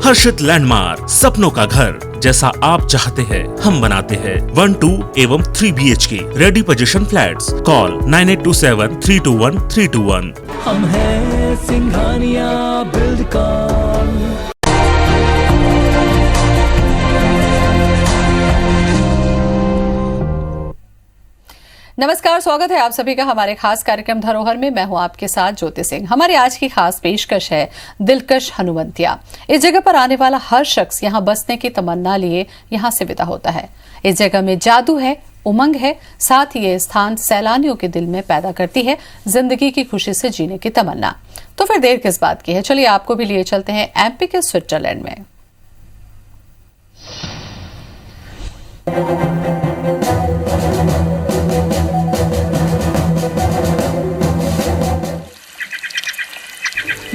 हर्षित landmark, सपनों का घर जैसा आप चाहते हैं हम बनाते हैं। 1, 2 एवं 3 BHK ready position flats. Call 9827321321। हम हैं सिंघानिया बिल्डकॉन। नमस्कार, स्वागत है आप सभी का हमारे खास कार्यक्रम धरोहर में। मैं हूं आपके साथ ज्योति सिंह। हमारी आज की खास पेशकश है दिलकश हनुवंतिया। इस जगह पर आने वाला हर शख्स यहां बसने की तमन्ना लिए यहां से विदा होता है। इस जगह में जादू है, उमंग है, साथ ही ये स्थान सैलानियों के दिल में पैदा करती है जिंदगी की खुशी से जीने की तमन्ना। तो फिर देर किस बात की है, चलिए आपको भी लिए चलते हैं एमपी के स्विट्जरलैंड में।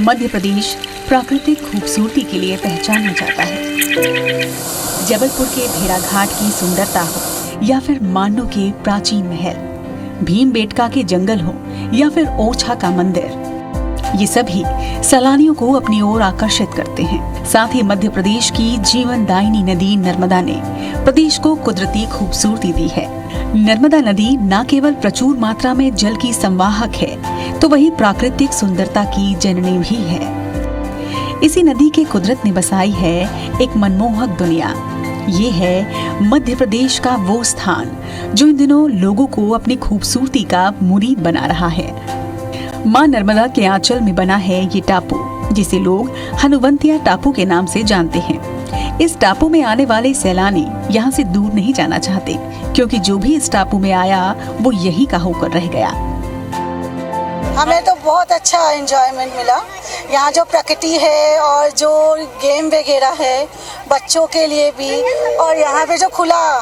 मध्य प्रदेश प्राकृतिक खूबसूरती के लिए पहचाना जाता है। जबलपुर के भेड़ाघाट की सुंदरता हो या फिर मान्नो के प्राचीन महल, भीमबेटका के जंगल हो या फिर ओरछा का मंदिर, ये सभी सैलानियों को अपनी ओर आकर्षित करते हैं। साथ ही मध्य प्रदेश की जीवनदायिनी नदी नर्मदा ने प्रदेश को कुदरती खूबसूरती दी है। नर्मदा नदी न केवल प्रचुर मात्रा में जल की संवाहक है, तो वही प्राकृतिक सुंदरता की जननी भी है। इसी नदी के कुदरत ने बसाई है एक मनमोहक दुनिया। ये है मध्य प्रदेश का वो स्थान जो इन दिनों लोगों को अपनी खूबसूरती का मुरीद बना रहा है। मां नर्मदा के आंचल में बना है ये टापू, जिसे लोग हनुवंतिया टापू के नाम से जानते हैं। इस टापू में आने वाले सैलानी यहाँ से दूर नहीं जाना चाहते, क्योंकि जो भी इस टापू में आया वो यही का होकर रह गया। हमें तो बहुत अच्छा एंजॉयमेंट मिला। यहाँ जो प्रकृति है और जो गेम वगैरह है बच्चों के लिए भी, और यहाँ पे जो खुला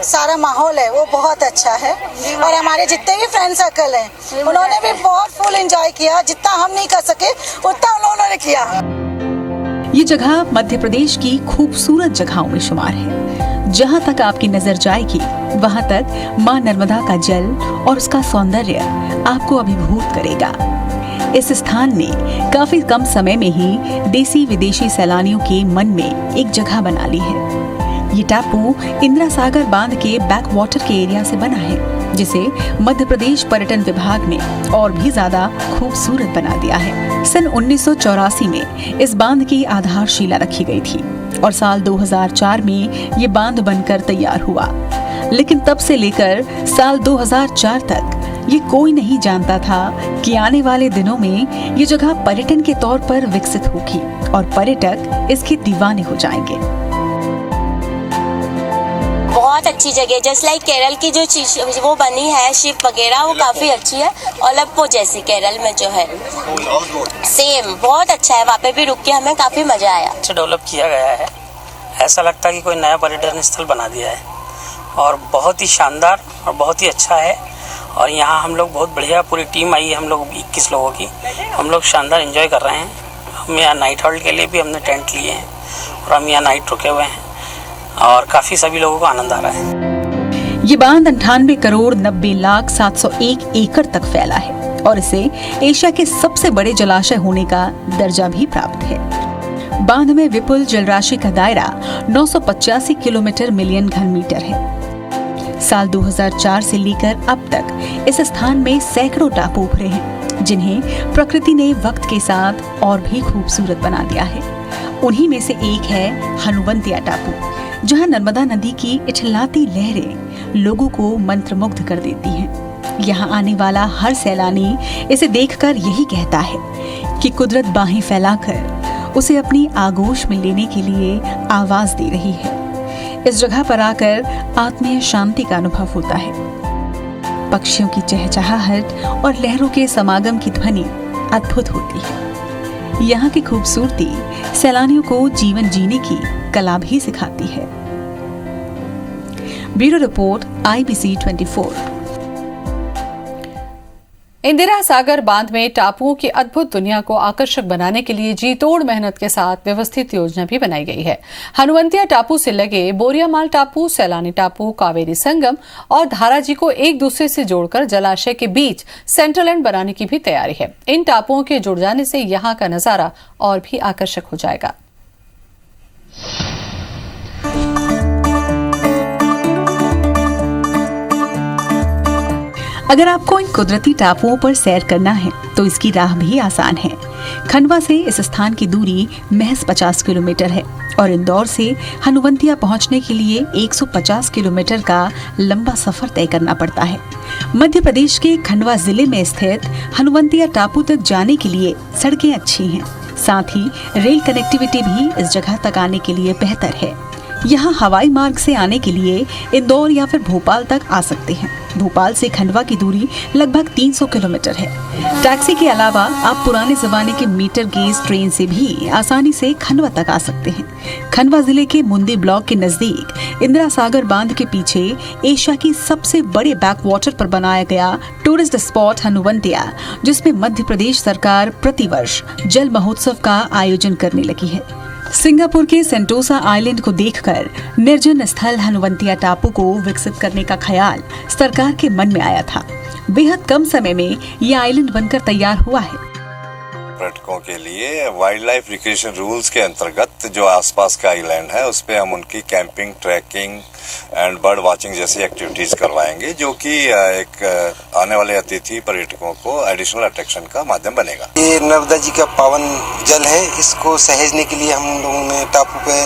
सारा माहौल है वो बहुत अच्छा है। और हमारे जितने भी फ्रेंड सर्कल हैं उन्होंने भी बहुत फुल एंजॉय किया। जितना हम नहीं कर सके उतना उन्होंने किया। ये जगह मध्य प्रदेश की खूबसूरत जगहों में शुमार है। जहाँ तक आपकी नजर जाएगी वहाँ तक माँ नर्मदा का जल और उसका सौंदर्य आपको अभिभूत करेगा। इस स्थान ने काफी कम समय में ही देसी विदेशी सैलानियों के मन में एक जगह बना ली है। ये टापू इंदिरा सागर बांध के बैक वाटर के एरिया से बना है, जिसे मध्य प्रदेश पर्यटन विभाग ने और भी ज्यादा खूबसूरत बना दिया है। सन 1984 में इस बांध की आधारशिला रखी गई थी और साल 2004 में ये बांध बनकर तैयार हुआ। लेकिन तब से लेकर साल 2004 तक ये कोई नहीं जानता था कि आने वाले दिनों में ये जगह पर्यटन के तौर पर विकसित होगी और पर्यटक इसके दीवाने हो जाएंगे। बहुत अच्छी जगह, जस्ट लाइक केरल की जो चीज वो बनी है शिप वगैरह, वो काफी अच्छी है। ओलंपो जैसी केरल में जो है सेम बहुत अच्छा है। वहाँ पे भी रुक के हमें काफी मजा आया। अच्छा डेवलप किया गया है, ऐसा लगता है कि कोई नया पर्यटन स्थल बना दिया है और बहुत ही शानदार और बहुत ही अच्छा है। और यहाँ हम लोग बहुत बढ़िया पूरी टीम आई है, हम लोग 21 लोगों की, हम लोग शानदार एंजॉय कर रहे हैं। हम यहाँ नाइट हॉल्ट के लिए भी हमने टेंट लिए हैं और हम यहाँ नाइट रुके हुए हैं और काफी सभी लोगों को आनंद आ रहा है। ये बांध 98,90,0701 एकड़ तक फैला है और इसे एशिया के सबसे बड़े जलाशय होने का दर्जा भी प्राप्त है। बांध में विपुल जलराशि का दायरा 985 किलोमीटर मिलियन घन मीटर है। साल 2004 से लेकर अब तक इस स्थान में सैकड़ों टापू उभरे हैं, जिन्हें प्रकृति ने वक्त के साथ और भी खूबसूरत बना दिया है। उन्हीं में से एक है हनुवंतिया टापू, जहां नर्मदा नदी की इठलाती लहरें लोगों को मंत्रमुग्ध कर देती हैं। यहाँ आने वाला हर सैलानी इसे देखकर यही कहता है कि कुदरत बाहें फैलाकर उसे अपनी आगोश में लेने के लिए आवाज दे रही है। इस जगह पर आकर आत्मीय शांति का अनुभव होता है। पक्षियों की चहचहाहट और लहरों के समागम की ध्वनि अद्भुत होती है। यहाँ की खूबसूरती सैलानियों को जीवन जीने की कला भी सिखाती है। Bureau report IBC 24। Indira Sagar बांध में टापुओं की अद्भुत दुनिया को आकर्षक बनाने के लिए जी तोड़ मेहनत के साथ व्यवस्थित योजना भी बनाई गई है। हनुवंतिया टापू से लगे बोरियामाल टापू, सैलानी टापू, कावेरी संगम और धाराजी को एक दूसरे से जोड़कर जलाशय के बीच सेंट्रल एंड बनाने की भी तैयारी है। इन टापुओं के जुड़ जाने से यहाँ का नजारा और भी आकर्षक हो जाएगा। अगर आपको इन कुदरती टापुओं पर सैर करना है तो इसकी राह भी आसान है। खंडवा से इस स्थान की दूरी महज 50 किलोमीटर है और इंदौर से हनुवंतिया पहुंचने के लिए 150 किलोमीटर का लंबा सफर तय करना पड़ता है। मध्य प्रदेश के खंडवा जिले में स्थित हनुवंतिया टापू तक जाने के लिए सड़कें अच्छी हैं, साथ ही रेल कनेक्टिविटी भी इस जगह तक आने के लिए बेहतर है। यहाँ हवाई मार्ग से आने के लिए इंदौर या फिर भोपाल तक आ सकते हैं। भोपाल से खंडवा की दूरी लगभग 300 किलोमीटर है। टैक्सी के अलावा आप पुराने जमाने के मीटर गेज ट्रेन से भी आसानी से खंडवा तक आ सकते हैं। खंडवा जिले के मुंदी ब्लॉक के नजदीक इंदिरा सागर बांध के पीछे एशिया की सबसे बड़े बैक वाटर पर बनाया गया टूरिस्ट स्पॉट हनुवंतिया, जिसमें मध्य प्रदेश सरकार प्रतिवर्ष जल महोत्सव का आयोजन करने लगी है। सिंगापुर के सेंटोसा आइलैंड को देखकर निर्जन स्थल हनुवंतिया टापू को विकसित करने का ख्याल सरकार के मन में आया था। बेहद कम समय में ये आइलैंड बनकर तैयार हुआ है। पर्यटकों के लिए वाइल्ड लाइफ रिक्रिएशन रूल्स के अंतर्गत जो आसपास का आइलैंड है उस पे हम उनकी camping, trekking and bird watching जैसी एक्टिविटीज करवाएंगे, जो कि एक आने वाले अतिथि पर्यटकों को एडिशनल अट्रैक्शन का माध्यम बनेगा। ये नर्मदा जी का पावन जल है, इसको सहेजने के लिए हम लोगों ने टापू पे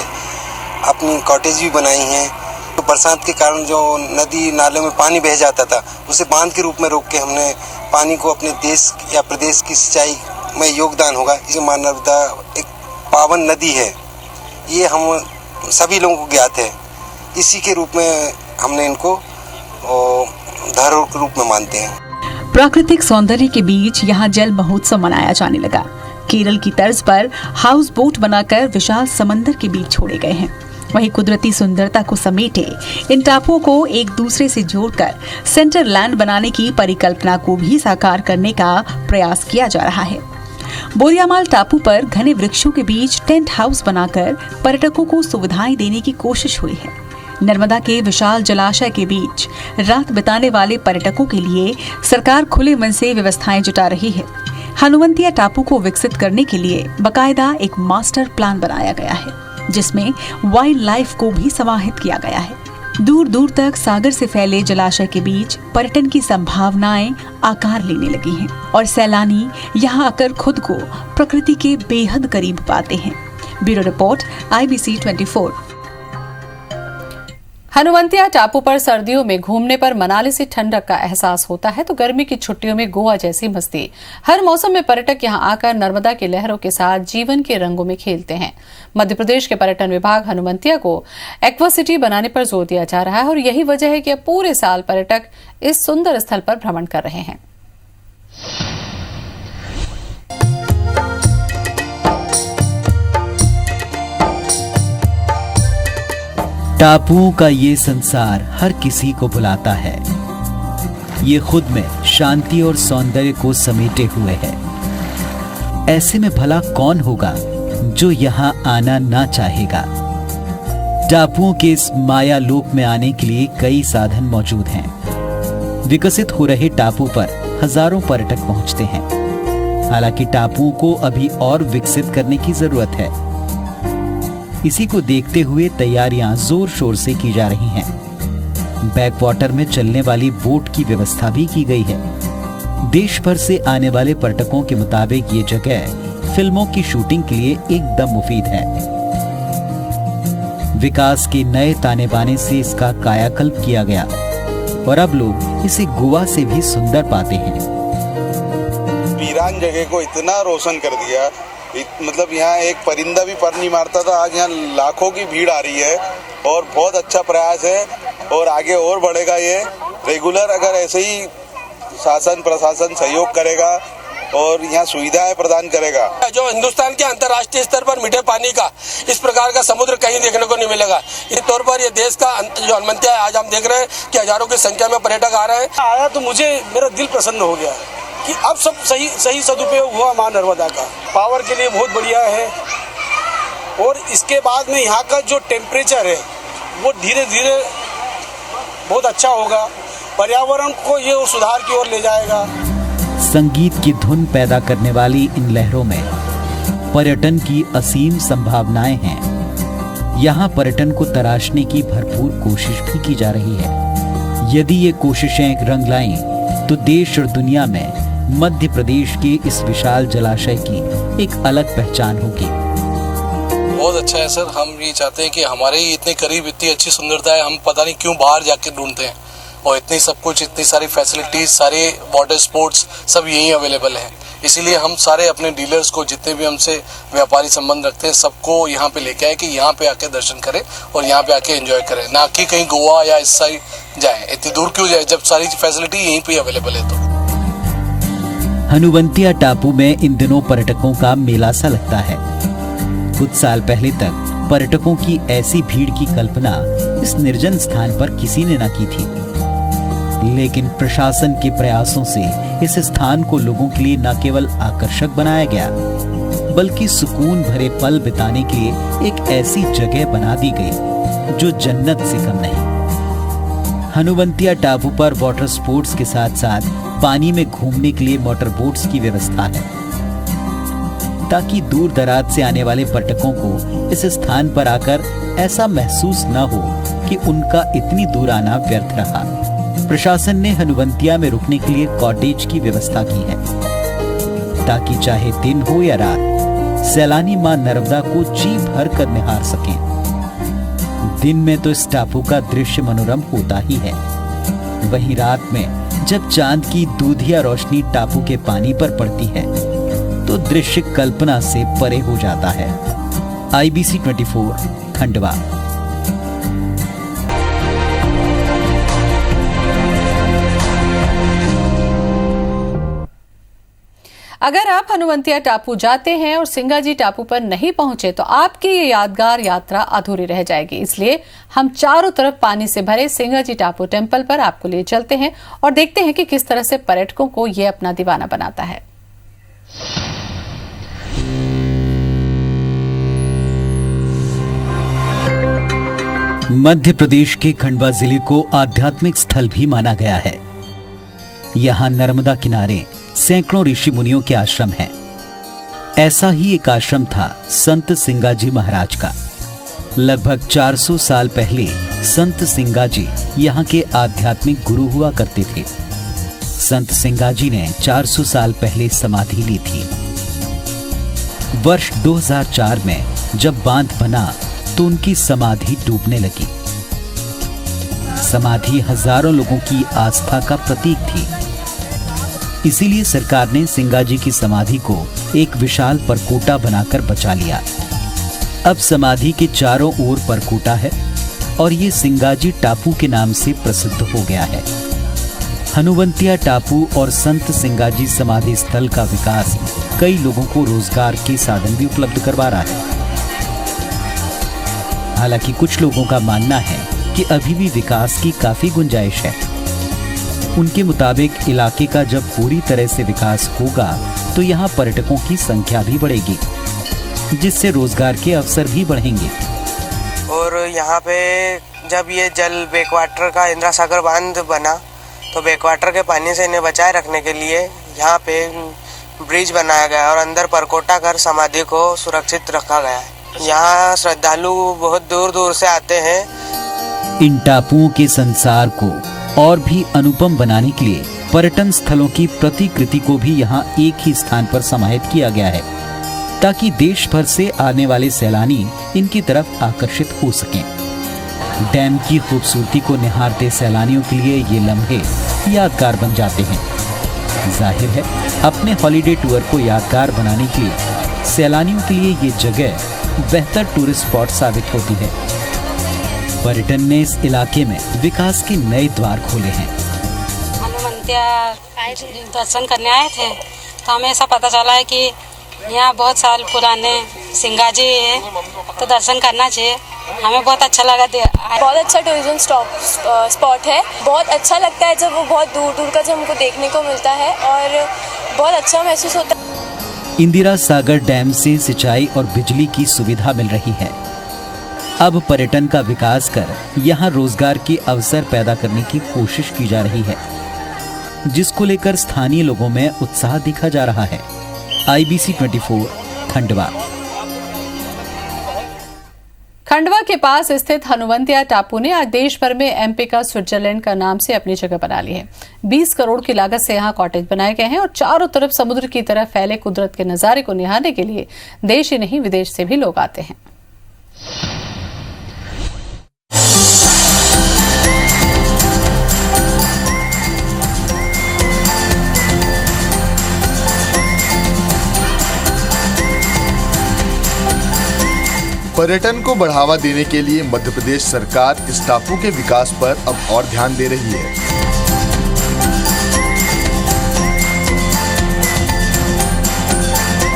अपनी कॉटेज भी बनाई हैं। तो बरसात के कारण जो नदी नाले में पानी बह जाता था उसे बांध के रूप में रोक के हमने पानी को अपने देश या प्रदेश की सिंचाई में योगदान होगा। इसे मां नर्मदा एक पावन नदी है, ये हम सभी लोगों को ज्ञात है। इसी के रूप में हमने इनको धरोहर के रूप में मानते हैं। प्राकृतिक सौंदर्य के बीच यहाँ जल महोत्सव मनाया जाने लगा। केरल की तर्ज पर हाउस बोट बनाकर विशाल समंदर के बीच छोड़े गए हैं। वहीं कुदरती सुंदरता को समेटे इन टापुओं को एक दूसरे से जोड़कर सेंटर लैंड बनाने की परिकल्पना को भी साकार करने का प्रयास किया जा रहा है। बोरियामाल टापू पर घने वृक्षों के बीच टेंट हाउस बनाकर पर्यटकों को सुविधाएं देने की कोशिश हुई है। नर्मदा के विशाल जलाशय के बीच रात बिताने वाले पर्यटकों के लिए सरकार खुले मन से व्यवस्थाएं जुटा रही है। हनुवंतिया टापू को विकसित करने के लिए बकायदा एक मास्टर प्लान बनाया गया है, जिसमें वाइल्ड लाइफ को भी समाहित किया गया है। दूर दूर तक सागर से फैले जलाशय के बीच पर्यटन की संभावनाएं आकार लेने लगी हैं और सैलानी यहां आकर खुद को प्रकृति के बेहद करीब पाते हैं। Bureau report IBC 24। हनुवंतिया टापू पर सर्दियों में घूमने पर मनाली से ठंडक का एहसास होता है तो गर्मी की छुट्टियों में गोवा जैसी मस्ती। हर मौसम में पर्यटक यहां आकर नर्मदा की लहरों के साथ जीवन के रंगों में खेलते हैं। मध्य प्रदेश के पर्यटन विभाग हनुवंतिया को एक्वा सिटी बनाने पर जोर दिया जा रहा है और यही वजह है कि अब पूरे साल पर्यटक इस सुंदर स्थल पर भ्रमण कर रहे हैं। टापुओं का ये संसार हर किसी को बुलाता है। ये खुद में शांति और सौंदर्य को समेटे हुए है। ऐसे में भला कौन होगा जो यहाँ आना ना चाहेगा। टापुओं के इस माया लोक में आने के लिए कई साधन मौजूद हैं। विकसित हो रहे टापू पर हजारों पर्यटक पहुंचते हैं। हालांकि टापुओं को अभी और विकसित करने की जरूरत है। इसी को देखते हुए तैयारियां जोर शोर से की जा रही हैं। बैक वाटर में चलने वाली बोट की व्यवस्था भी की गई है। देश भर से आने वाले पर्यटकों के मुताबिक ये जगह फिल्मों की शूटिंग के लिए एकदम मुफीद है। विकास के नए ताने बाने से इसका कायाकल्प किया गया और अब लोग इसे गोवा से भी सुंदर पाते हैं। वीरान जगह को इतना रोशन कर दिया, मतलब यहाँ एक परिंदा भी पर नहीं मारता था, आज यहाँ लाखों की भीड़ आ रही है और बहुत अच्छा प्रयास है और आगे और बढ़ेगा। ये रेगुलर अगर ऐसे ही शासन प्रशासन सहयोग करेगा और यहाँ सुविधाएं प्रदान करेगा। जो हिंदुस्तान के अंतर्राष्ट्रीय स्तर पर मीठे पानी का इस प्रकार का समुद्र कहीं देखने को नहीं मिलेगा। इस तौर पर ये देश का जो हनुवंतिया है, आज हम देख रहे हैं कि हजारों की संख्या में पर्यटक आ रहे हैं। आया तो मुझे मेरा दिल प्रसन्न हो गया कि अब सब सही सदुपयोग हुआ मां नर्मदा का। पावर के लिए बहुत बढ़िया है और इसके बाद में यहाँ का जो टेम्परेचर है वो धीरे धीरे बहुत अच्छा होगा, पर्यावरण को ये सुधार की ओर ले जाएगा। संगीत की धुन पैदा करने वाली इन लहरों में पर्यटन की असीम संभावनाएं हैं। यहाँ पर्यटन को तराशने की भरपूर कोशिश भी की जा रही है। यदि ये कोशिशें रंग लाएं तो देश और दुनिया में मध्य प्रदेश के इस विशाल जलाशय की एक अलग पहचान होगी। बहुत अच्छा है सर। हम ये चाहते हैं कि हमारे ही इतने करीब इतनी अच्छी सुंदरता है, हम पता नहीं क्यों बाहर जाके ढूंढते हैं, और इतनी सब कुछ, इतनी सारी फैसिलिटीज, सारे वाटर स्पोर्ट्स सब यहीं अवेलेबल हैं। इसीलिए हम सारे अपने डीलर्स को, जितने भी हमसे व्यापारी संबंध रखते हैं, सबको यहाँ पे लेके आए कि यहाँ पे आके दर्शन करें और यहाँ पे आके एंजॉय करें, ना कि कहीं गोवा या इस साइड जाए। इतनी दूर क्यों जाए जब सारी फैसिलिटी यहीं पे अवेलेबल है। तो हनुवंतिया टापू में इन दिनों पर्यटकों का मेला सा लगता है। कुछ साल पहले तक पर्यटकों की ऐसी भीड़ की कल्पना इस निर्जन स्थान पर किसी ने न की थी, लेकिन प्रशासन के प्रयासों से इस स्थान को लोगों के लिए न केवल आकर्षक बनाया गया, बल्कि सुकून भरे पल बिताने के लिए एक ऐसी जगह बना दी गई जो जन्नत से कम नहीं। हनुवंतिया टापू पर वाटर स्पोर्ट्स के साथ साथ पानी में घूमने के लिए मोटर बोट्स की व्यवस्था है, ताकि दूर दराज से आने वाले पर्यटकों को इस स्थान पर आकर ऐसा महसूस न हो कि उनका इतनी दूर आना व्यर्थ रहा। प्रशासन ने हनुवंतिया में रुकने के लिए कॉटेज की व्यवस्था की है, ताकि चाहे दिन हो या रात सैलानी मां नर्मदा को जी भर कर निहार सकें। दिन में तो इस टापू का दृश्य मनोरम होता ही है, वहीं रात में जब चांद की दूधिया रोशनी टापू के पानी पर पड़ती है तो दृश्य कल्पना से परे हो जाता है। IBC 24 खंडवा। अगर आप हनुवंतिया टापू जाते हैं और सिंगाजी टापू पर नहीं पहुंचे तो आपकी ये यादगार यात्रा अधूरी रह जाएगी। इसलिए हम चारों तरफ पानी से भरे सिंगाजी टापू टेम्पल पर आपको ले चलते हैं और देखते हैं कि किस तरह से पर्यटकों को ये अपना दीवाना बनाता है। मध्य प्रदेश के खंडवा जिले को आध्यात्मिक स्थल भी माना गया है। यहाँ नर्मदा किनारे सैकड़ों ऋषि मुनियों के आश्रम हैं। ऐसा ही एक आश्रम था संत सिंगाजी महाराज का। लगभग 400 साल पहले संत सिंगाजी यहाँ के आध्यात्मिक गुरु हुआ करते थे। संत सिंगाजी ने 400 साल पहले समाधि ली थी। वर्ष 2004 में जब बांध बना तो उनकी समाधि डूबने लगी। समाधि हजारों लोगों की आस्था का प्रतीक थी, इसीलिए सरकार ने सिंगाजी की समाधि को एक विशाल परकोटा बनाकर बचा लिया। अब समाधि के चारों ओर परकोटा है और ये सिंगाजी टापू के नाम से प्रसिद्ध हो गया है। हनुवंतिया टापू और संत सिंगाजी समाधि स्थल का विकास कई लोगों को रोजगार के साधन भी उपलब्ध करवा रहा है। हालांकि कुछ लोगों का मानना है कि अभी भी विकास की काफी गुंजाइश है। उनके मुताबिक इलाके का जब पूरी तरह से विकास होगा तो यहाँ पर्यटकों की संख्या भी बढ़ेगी, जिससे रोजगार के अवसर भी बढ़ेंगे। और यहाँ पे जब ये जल बैकवाटर का इंदिरा सागर बांध बना तो बैकवाटर के पानी से इन्हें बचाए रखने के लिए यहाँ पे ब्रिज बनाया गया और अंदर परकोटा कर समाधि को सुरक्षित रखा गया है। यहाँ श्रद्धालु बहुत दूर दूर से आते हैं। इन टापुओं के संसार को और भी अनुपम बनाने के लिए पर्यटन स्थलों की प्रतिकृति को भी यहाँ एक ही स्थान पर समाहित किया गया है, ताकि देश भर से आने वाले सैलानी इनकी तरफ आकर्षित हो सकें। डैम की खूबसूरती को निहारते सैलानियों के लिए ये लम्हे यादगार बन जाते हैं। जाहिर है अपने हॉलिडे टूर को यादगार बनाने के लिए सैलानियों के लिए ये जगह बेहतर टूरिस्ट स्पॉट साबित होती है। पर्यटन ने इस इलाके में विकास के नए द्वार खोले हैं। हनुवंतिया दर्शन करने आए थे तो हमें ऐसा पता चला है कि यहाँ बहुत साल पुराने सिंगाजी है, तो दर्शन करना चाहिए। हमें बहुत अच्छा लगा। बहुत अच्छा टूरिज्म स्पॉट है। बहुत अच्छा लगता है जब वो बहुत दूर दूर का जब हमको देखने को मिलता है और बहुत अच्छा महसूस होता है। इंदिरा सागर डैम से सिंचाई और बिजली की सुविधा मिल रही है। अब पर्यटन का विकास कर यहाँ रोजगार के अवसर पैदा करने की कोशिश की जा रही है, जिसको लेकर स्थानीय लोगों में उत्साह दिखा जा रहा है। IBC 24 खंडवा। खंडवा के पास स्थित हनुवंतिया टापू ने आज देश भर में एमपी का स्विट्जरलैंड का नाम से अपनी जगह बना ली है। 20 करोड़ की लागत से यहाँ कॉटेज बनाए गए हैं और चारों तरफ समुद्र की तरह फैले कुदरत के नजारे को निहारने के लिए देश ही नहीं विदेश से भी लोग आते हैं। पर्यटन को बढ़ावा देने के लिए मध्य प्रदेश सरकार इस टापू के विकास पर अब और ध्यान दे रही है।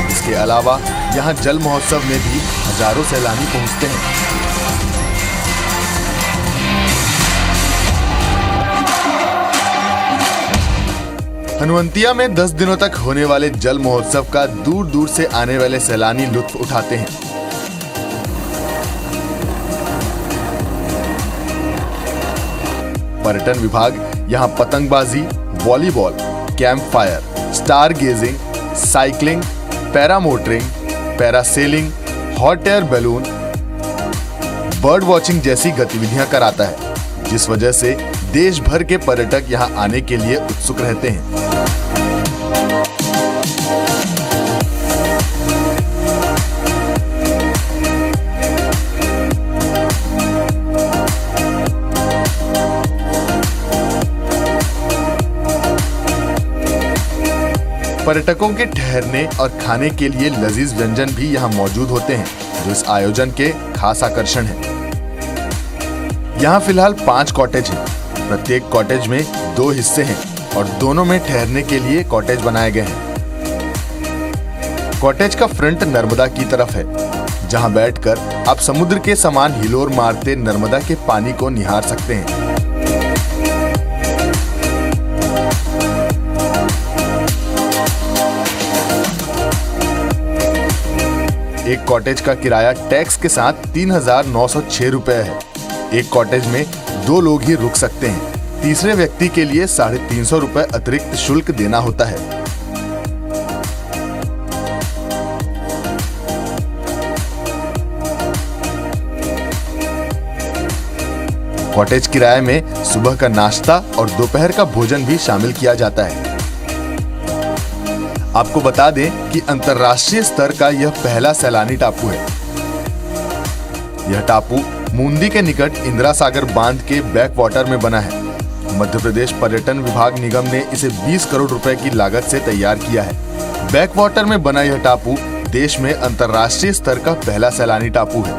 इसके अलावा यहाँ जल महोत्सव में भी हजारों सैलानी पहुँचते हैं। हनुवंतिया में 10 दिनों तक होने वाले जल महोत्सव का दूर दूर से आने वाले सैलानी लुत्फ उठाते हैं। पर्यटन विभाग यहाँ पतंगबाजी, volleyball, camp fire, star gazing, cycling, paramotoring, parasailing, hot air balloon, bird watching जैसी गतिविधियां कराता है, जिस वजह से देश भर के पर्यटक यहाँ आने के लिए उत्सुक रहते हैं। पर्यटकों के ठहरने और खाने के लिए लजीज व्यंजन भी यहाँ मौजूद होते हैं, जो इस आयोजन के खास आकर्षण हैं। यहाँ फिलहाल 5 कॉटेज हैं। प्रत्येक कॉटेज में 2 हिस्से हैं और दोनों में ठहरने के लिए कॉटेज बनाए गए हैं। कॉटेज का फ्रंट नर्मदा की तरफ है, जहाँ बैठकर आप समुद्र के समान हिलोर मारते नर्मदा के पानी को निहार सकते हैं। एक कॉटेज का किराया टैक्स के साथ 3,906 रुपए है। एक कॉटेज में 2 लोग ही रुक सकते हैं। तीसरे व्यक्ति के लिए 350 रुपए अतिरिक्त शुल्क देना होता है। कॉटेज किराए में सुबह का नाश्ता और दोपहर का भोजन भी शामिल किया जाता है। आपको बता दें कि अंतर्राष्ट्रीय स्तर का यह पहला सैलानी टापू है। यह टापू मुंदी के निकट इंदिरा सागर बांध के बैक वाटर में बना है। मध्य प्रदेश पर्यटन विभाग निगम ने इसे 20 करोड़ रुपए की लागत से तैयार किया है। बैक वाटर में बना यह टापू देश में अंतर्राष्ट्रीय स्तर का पहला सैलानी टापू है।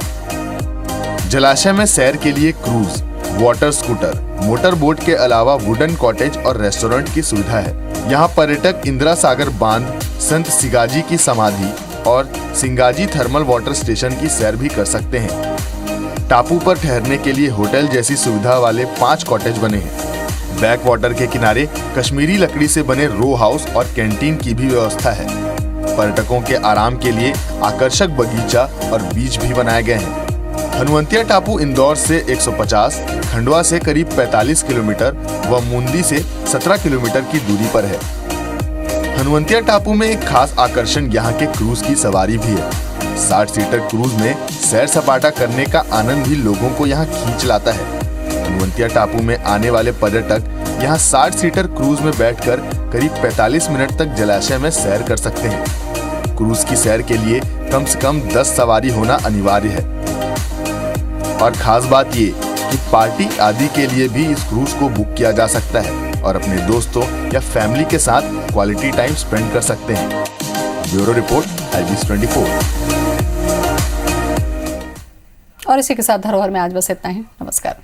जलाशय में सैर के लिए cruise, water scooter, motor boat के अलावा वुडन कॉटेज और रेस्टोरेंट की सुविधा है। यहाँ पर्यटक इंदिरा सागर बांध, संत सिंगाजी की समाधि और सिंगाजी थर्मल वाटर स्टेशन की सैर भी कर सकते हैं। टापू पर ठहरने के लिए होटल जैसी सुविधा वाले 5 कॉटेज बने हैं। बैक वाटर के किनारे कश्मीरी लकड़ी से बने रो हाउस और कैंटीन की भी व्यवस्था है। पर्यटकों के आराम के लिए आकर्षक बगीचा और बीच भी बनाए गए हैं। हनुवंतिया टापू इंदौर से 150, खंडवा से करीब 45 किलोमीटर व मुंदी से 17 किलोमीटर की दूरी पर है। हनुवंतिया टापू में एक खास आकर्षण यहाँ के क्रूज की सवारी भी है। 60 सीटर क्रूज में सैर सपाटा करने का आनंद भी लोगों को यहाँ खींच लाता है। हनुवंतिया टापू में आने वाले पर्यटक यहाँ 60 सीटर क्रूज में बैठकर करीब 45 मिनट तक जलाशय में सैर कर सकते हैं। क्रूज की सैर के लिए कम से कम 10 सवारी होना अनिवार्य है। और खास बात ये कि पार्टी आदि के लिए भी इस क्रूज को बुक किया जा सकता है और अपने दोस्तों या फैमिली के साथ क्वालिटी टाइम स्पेंड कर सकते हैं। Bureau report, IBS 24। और इसी के साथ धरोहर में आज बस इतना ही। नमस्कार।